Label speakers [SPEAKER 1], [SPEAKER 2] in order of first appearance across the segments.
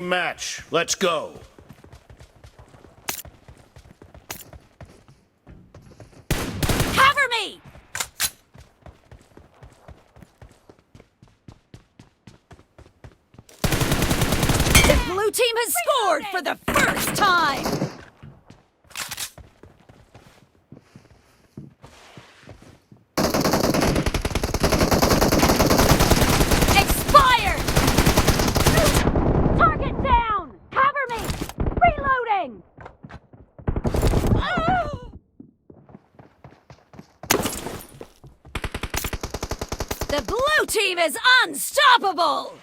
[SPEAKER 1] Match. Let's go.
[SPEAKER 2] Cover me! The blue team has scored for the first time! Expired! Target down! Cover me! Reloading! The blue team is unstoppable!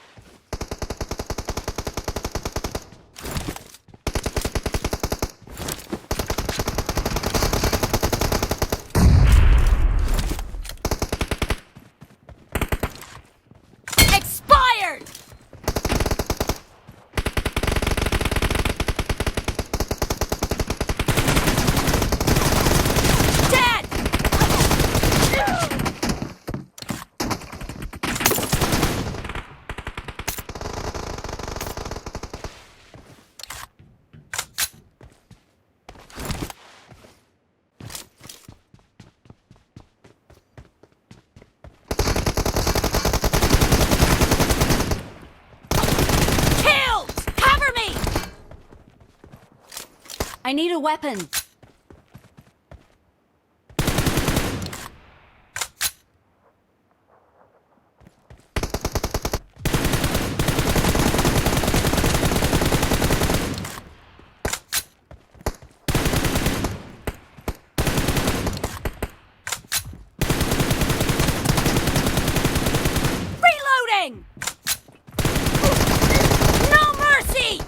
[SPEAKER 2] Expired! Dead! Killed! Cover me! I need a weapon. Reloading! No mercy!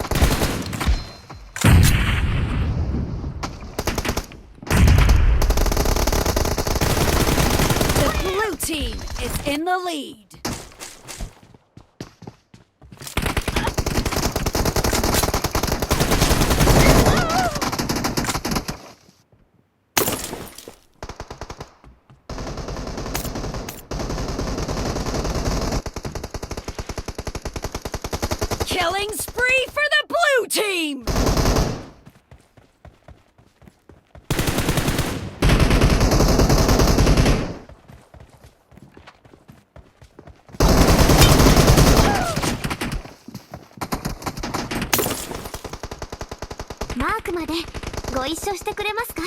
[SPEAKER 2] The blue team is in the lead. Killing spree for the blue team!
[SPEAKER 3] マークまでご一緒してくれますか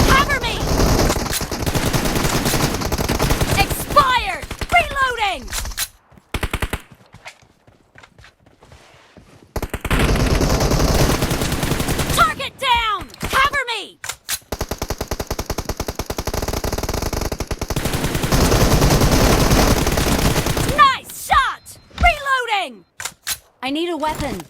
[SPEAKER 3] ？Cover
[SPEAKER 2] me! Expired! Reloading! Target down! Cover me! Nice shot! Reloading! I need a weapon.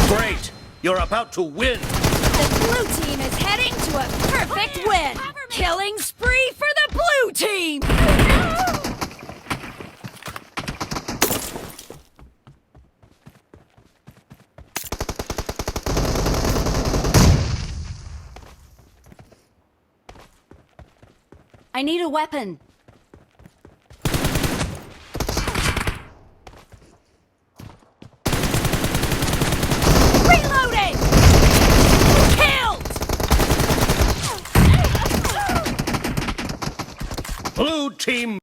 [SPEAKER 1] Great. You're about to win.
[SPEAKER 2] The blue team is heading to a perfect win! Killing spree for the blue team! I need a weapon. Reloading! Killed!
[SPEAKER 1] Blue team